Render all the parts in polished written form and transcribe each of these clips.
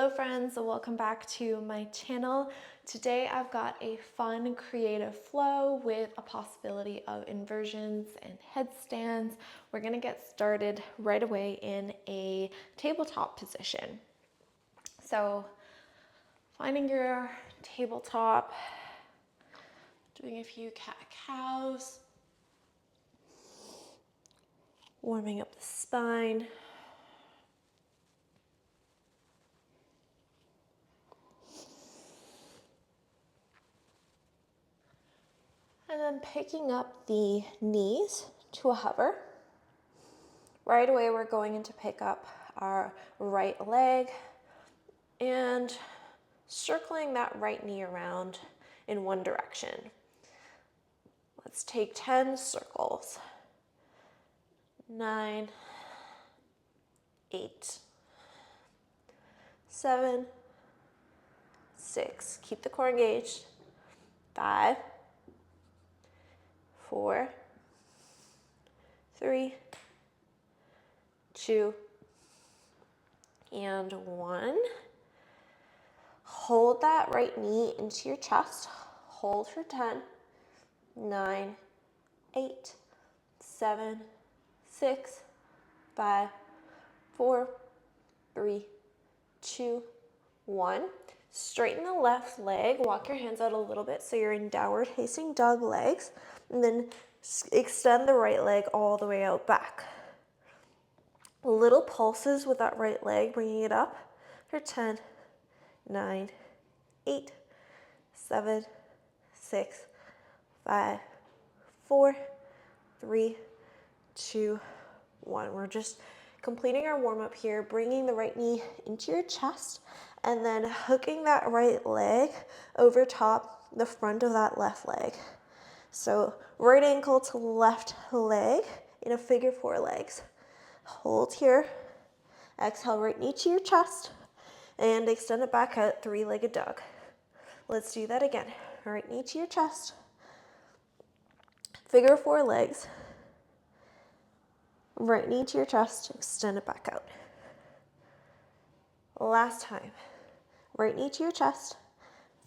Hello friends, welcome back to my channel. Today I've got a fun creative flow with a possibility of inversions and headstands. We're gonna get started right away in a tabletop position. So finding your tabletop, doing a few cat-cows, warming up the spine. And then picking up the knees to a hover. Right away, we're going to pick up our right leg and circling that right knee around in one direction. Let's take 10 circles. 9, 8, 7, 6. Keep the core engaged. 5, 4, 3, 2, and 1. Hold that right knee into your chest. Hold for 10, 9, 8, 7, 6, 5, 4, 3, 2, 1. Straighten the left leg. Walk your hands out a little bit so you're in downward facing dog legs. And then extend the right leg all the way out back. Little pulses with that right leg, bringing it up for 10, 9, 8, 7, 6, 5, 4, 3, 2, 1. We're just completing our warm-up here, bringing the right knee into your chest and then hooking that right leg over top the front of that left leg. So right ankle to left leg in a figure 4 legs. Hold here. Exhale, right knee to your chest and extend it back out, 3-legged dog. Let's do that again. Right knee to your chest. Figure 4 legs. Right knee to your chest, extend it back out. Last time. Right knee to your chest,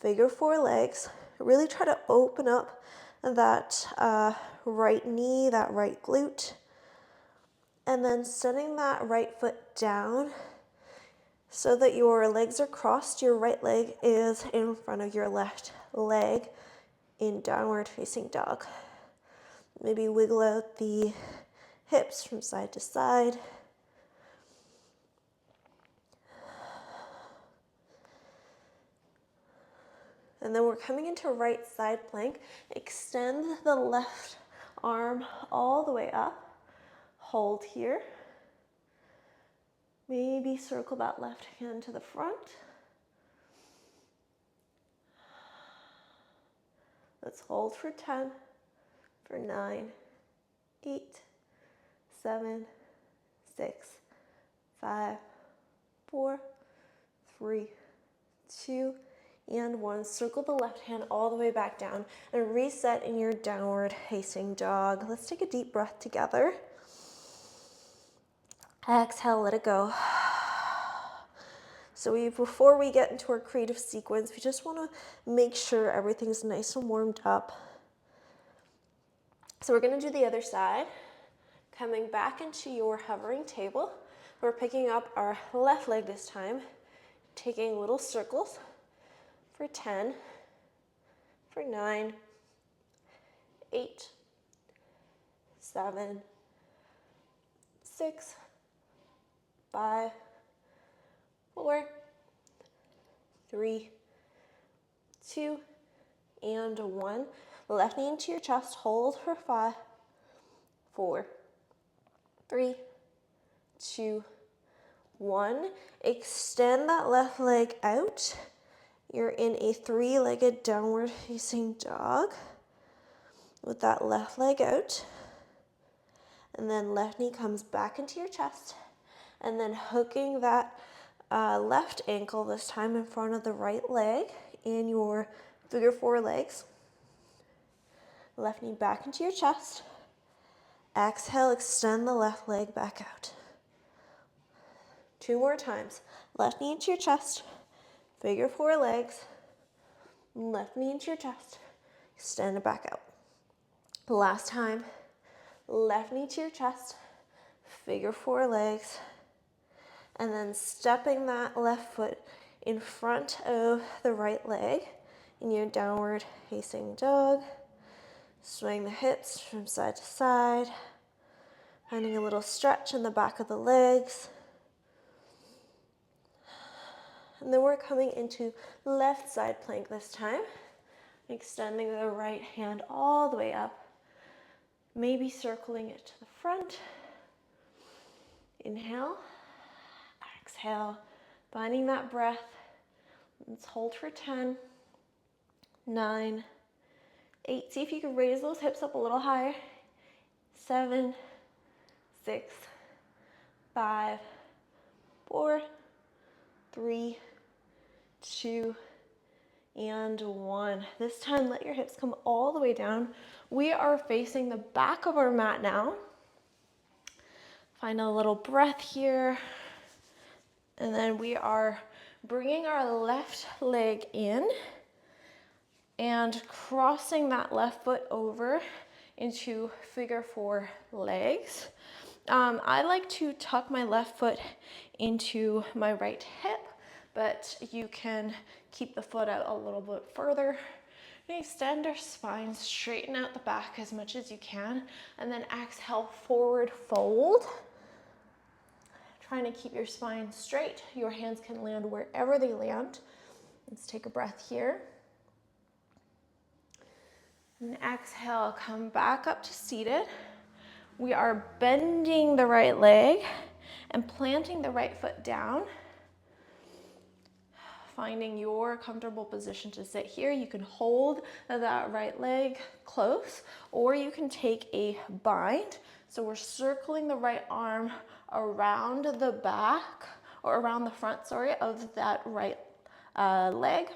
figure 4 legs. Really try to open up that right knee, that right glute. And then setting that right foot down so that your legs are crossed. Your right leg is in front of your left leg in downward facing dog. Maybe wiggle out the hips from side to side. And then we're coming into right side plank. Extend the left arm all the way up. Hold here. Maybe circle that left hand to the front. Let's hold for 10, for 9, 8, 7, 6, 5, 4, 3, 2, and 1. Circle the left hand all the way back down and reset in your downward facing dog. Let's take a deep breath together. Exhale, let it go. So before we get into our creative sequence, we just want to make sure everything's nice and warmed up. So we're going to do the other side. Coming back into your hovering table. We're picking up our left leg this time, taking little circles for 10, for 9, 8, 7, 6, 5, 4, 3, 2, and 1. Left knee into your chest. Hold for 5, 4, 3, 2, 1. Extend that left leg out. You're in a 3-legged downward facing dog with that left leg out. And then left knee comes back into your chest. And then hooking that left ankle this time in front of the right leg in your figure 4 legs. Left knee back into your chest. Exhale, extend the left leg back out. 2 more times. Left knee into your chest, figure 4 legs, left knee into your chest, extend it back out. Last time, left knee to your chest, figure 4 legs, and then stepping that left foot in front of the right leg in your downward facing dog. Swing the hips from side to side, finding a little stretch in the back of the legs. And then we're coming into left side plank this time, extending the right hand all the way up, maybe circling it to the front. Inhale, exhale, finding that breath. Let's hold for 10, 9, 8. See if you can raise those hips up a little higher. 7, 6, 5, 4, 3, 2, and 1. This time, let your hips come all the way down. We are facing the back of our mat now. Find a little breath here. And then we are bringing our left leg in and crossing that left foot over into figure 4 legs. I like to tuck my left foot into my right hip, but you can keep the foot out a little bit further. We extend our spine, straighten out the back as much as you can, and then exhale, forward fold. Trying to keep your spine straight. Your hands can land wherever they land. Let's take a breath here. And exhale, come back up to seated. We are bending the right leg and planting the right foot down. Finding your comfortable position to sit here. You can hold that right leg close, or you can take a bind. So we're circling the right arm around the back, or around the front, sorry, of that right leg.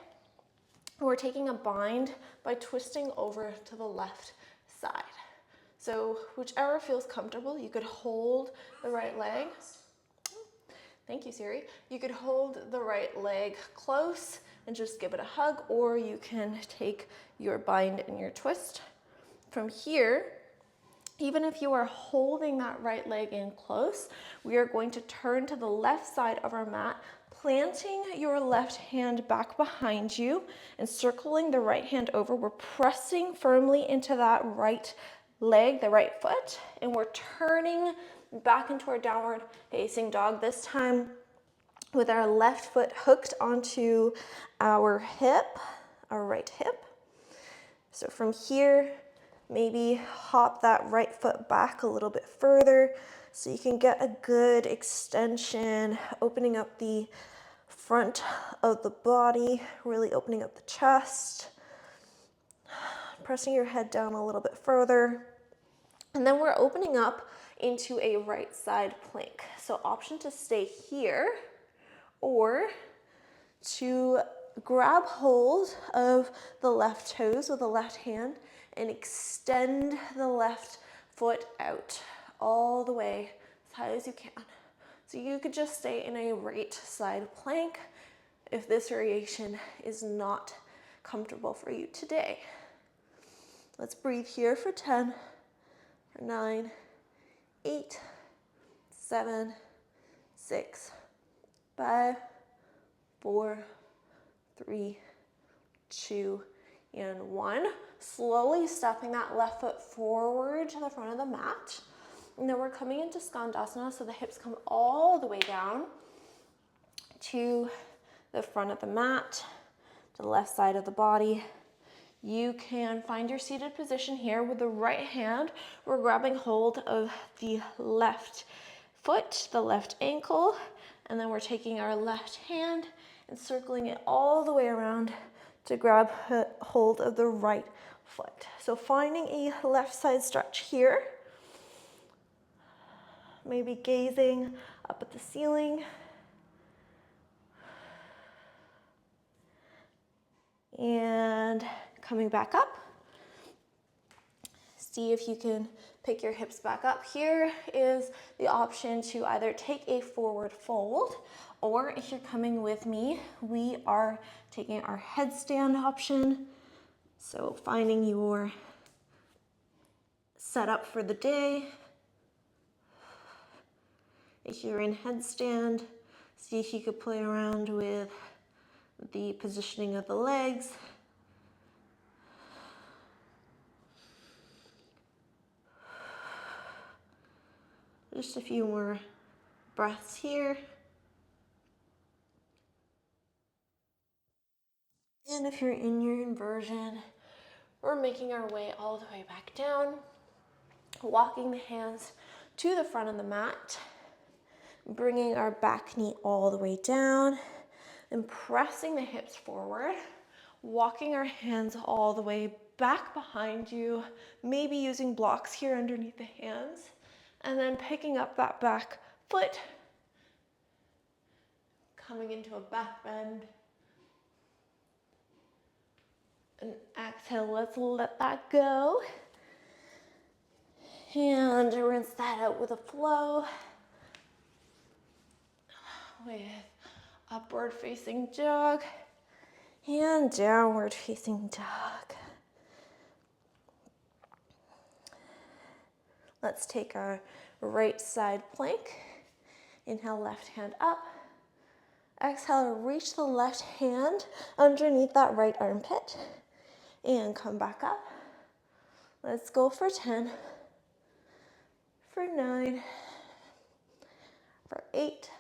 We're taking a bind by twisting over to the left side. So whichever feels comfortable, you could hold the right leg. Thank you, Siri. You could hold the right leg close and just give it a hug, or you can take your bind and your twist. From here, even if you are holding that right leg in close, we are going to turn to the left side of our mat, planting your left hand back behind you and circling the right hand over. We're pressing firmly into that right leg, the right foot, and we're turning back into our downward facing dog, this time with our left foot hooked onto our hip, our right hip. So from here, maybe hop that right foot back a little bit further so you can get a good extension, opening up the front of the body, really opening up the chest, pressing your head down a little bit further. And then we're opening up into a right side plank. So option to stay here or to grab hold of the left toes with the left hand and extend the left foot out all the way as high as you can. So you could just stay in a right side plank if this variation is not comfortable for you today. Let's breathe here for 10, for 9, 8, 7, 6, 5, 4, 3, 2, and 1. Slowly stepping that left foot forward to the front of the mat. And then we're coming into Skandasana, so the hips come all the way down to the front of the mat, to the left side of the body. You can find your seated position here with the right hand. We're grabbing hold of the left foot, the left ankle, and then we're taking our left hand and circling it all the way around to grab hold of the right foot. So finding a left side stretch here. Maybe gazing up at the ceiling. And coming back up. See if you can pick your hips back up. Here is the option to either take a forward fold, or if you're coming with me, we are taking our headstand option. So finding your setup for the day. If you're in headstand, see if you could play around with the positioning of the legs. Just a few more breaths here. And if you're in your inversion, we're making our way all the way back down, walking the hands to the front of the mat, bringing our back knee all the way down, and pressing the hips forward, walking our hands all the way back behind you, maybe using blocks here underneath the hands, and then picking up that back foot, coming into a back bend. And exhale, let's let that go. And rinse that out with a flow. With upward facing dog and downward facing dog. Let's take our right side plank. Inhale, left hand up. Exhale, reach the left hand underneath that right armpit. And come back up. Let's go for 10, for 9, for 8,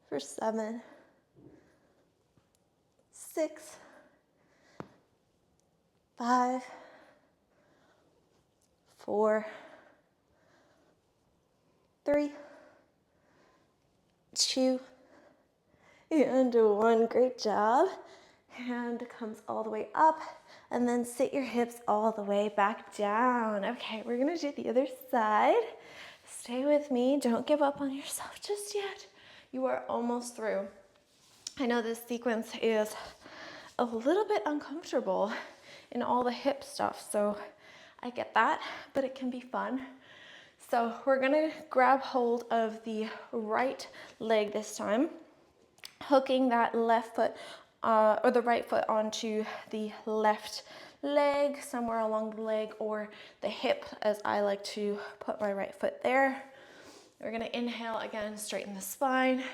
for 7, 6, 5, 4, 3, 2, and 1. Great job. Hand comes all the way up, and then sit your hips all the way back down. Okay, we're gonna do the other side. Stay with me, don't give up on yourself just yet. You are almost through. I know this sequence is a little bit uncomfortable in all the hip stuff, so I get that, but it can be fun. So we're gonna grab hold of the right leg this time, hooking that left foot or the right foot onto the left leg, somewhere along the leg or the hip, as I like to put my right foot there. We're gonna inhale again, straighten the spine,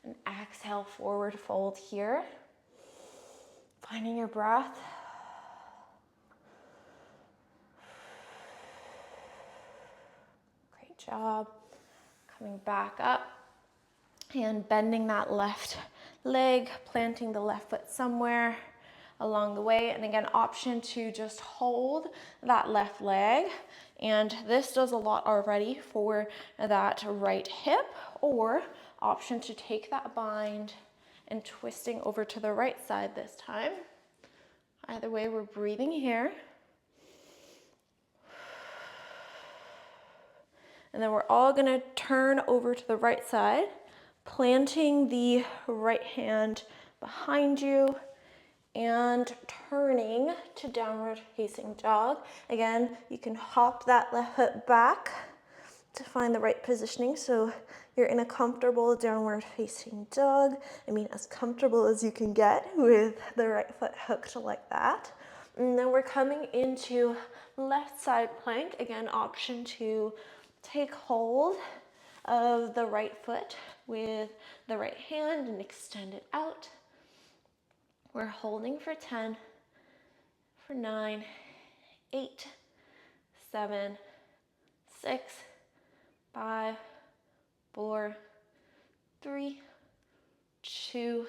and exhale, forward fold here. Finding your breath. Great job. Coming back up and bending that left leg, planting the left foot somewhere along the way. And again, option to just hold that left leg. And this does a lot already for that right hip, or option to take that bind and twisting over to the right side this time. Either way, we're breathing here. And then we're all gonna turn over to the right side, planting the right hand behind you and turning to downward facing dog. Again, you can hop that left foot back to find the right positioning so you're in a comfortable downward facing dog. I mean, as comfortable as you can get with the right foot hooked like that. And then we're coming into left side plank. Again, option to take hold of the right foot with the right hand and extend it out. We're holding for 10, for 9, 8, 7, 6, 5, 4, 3, 2,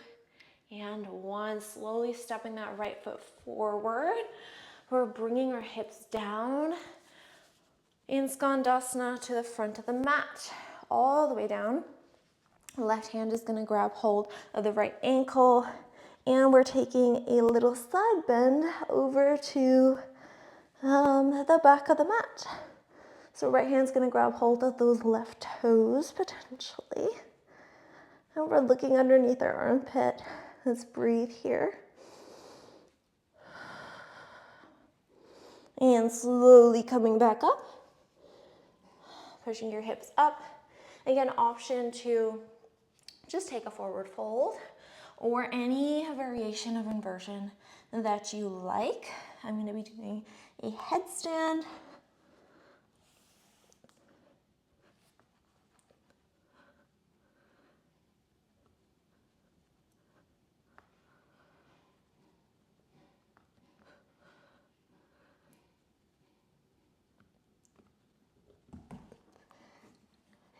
and 1. Slowly stepping that right foot forward. We're bringing our hips down in Skandasana to the front of the mat, all the way down. Left hand is going to grab hold of the right ankle, and we're taking a little side bend over to the back of the mat. So right hand's going to grab hold of those left toes potentially. And we're looking underneath our armpit. Let's breathe here. And slowly coming back up, pushing your hips up. Again, option to just take a forward fold or any variation of inversion that you like. I'm going to be doing a headstand.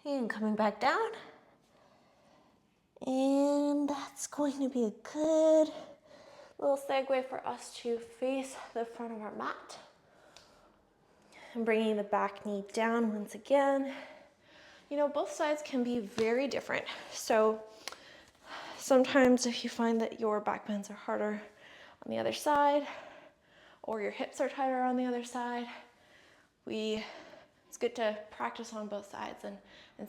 And coming back down. And that's going to be a good little segue for us to face the front of our mat. And bringing the back knee down once again. You know, both sides can be very different. So sometimes if you find that your back bends are harder on the other side, or your hips are tighter on the other side, it's good to practice on both sides and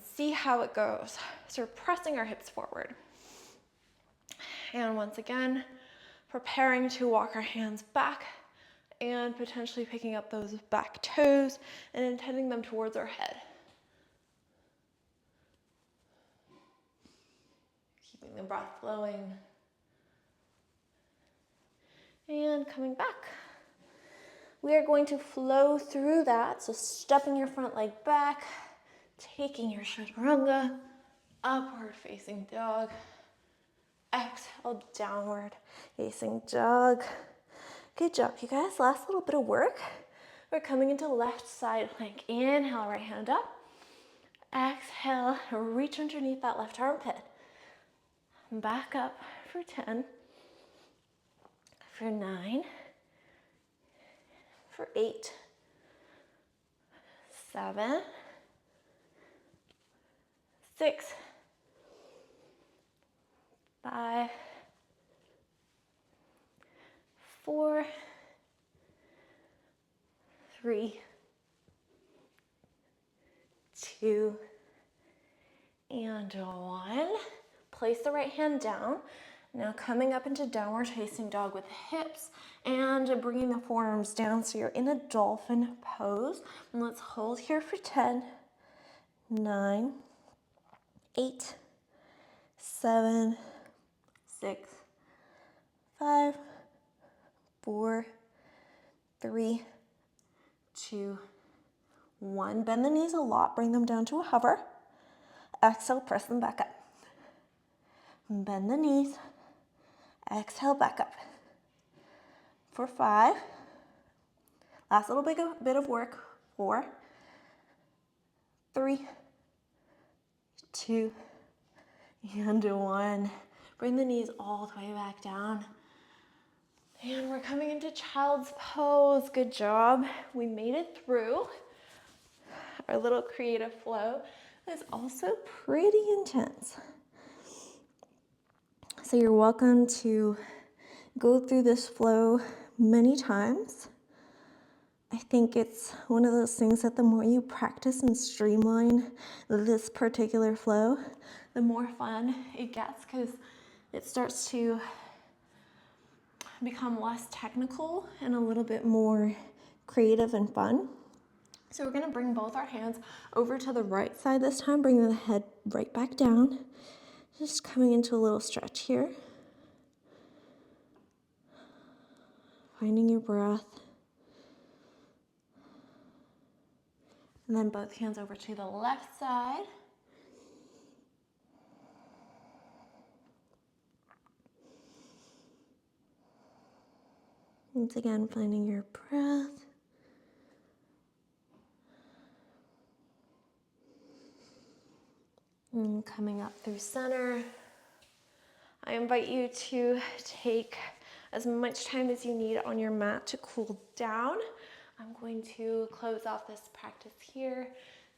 see how it goes. So we're pressing our hips forward. And once again, preparing to walk our hands back and potentially picking up those back toes and intending them towards our head. Keeping the breath flowing. And coming back. We are going to flow through that. So stepping your front leg back, taking your chaturanga, upward facing dog. Exhale, downward facing dog. Good job, you guys. Last little bit of work. We're coming into left side plank. Inhale, right hand up. Exhale, reach underneath that left armpit. Back up for 10, for 9, for 8, 7, 6, 5, 4, 3, 2, and 1. Place the right hand down. Now coming up into downward facing dog with the hips and bringing the forearms down so you're in a dolphin pose. And let's hold here for 10, 9, 8, 7, 6, 5, 4, 3, 2, 1. Bend the knees a lot, bring them down to a hover. Exhale, press them back up. Bend the knees. Exhale, back up. For 5. Last little bit of work. 4, 3, 2, and 1. Bring the knees all the way back down. And we're coming into child's pose. Good job. We made it through. Our little creative flow is also pretty intense. So you're welcome to go through this flow many times. I think it's one of those things that the more you practice and streamline this particular flow, the more fun it gets because it starts to become less technical and a little bit more creative and fun. So we're going to bring both our hands over to the right side this time, bringing the head right back down. Just coming into a little stretch here. Finding your breath. And then both hands over to the left side. Once again, finding your breath. And coming up through center. I invite you to take as much time as you need on your mat to cool down. I'm going to close off this practice here.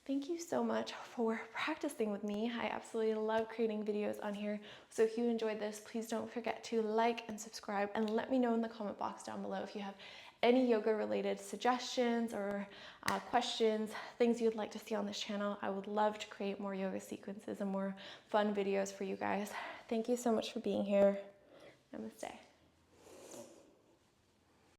Thank you so much for practicing with me. I absolutely love creating videos on here. So if you enjoyed this, please don't forget to like and subscribe and let me know in the comment box down below if you have any yoga related suggestions or questions, things you'd like to see on this channel. I would love to create more yoga sequences and more fun videos for you guys. Thank you so much for being here. Namaste.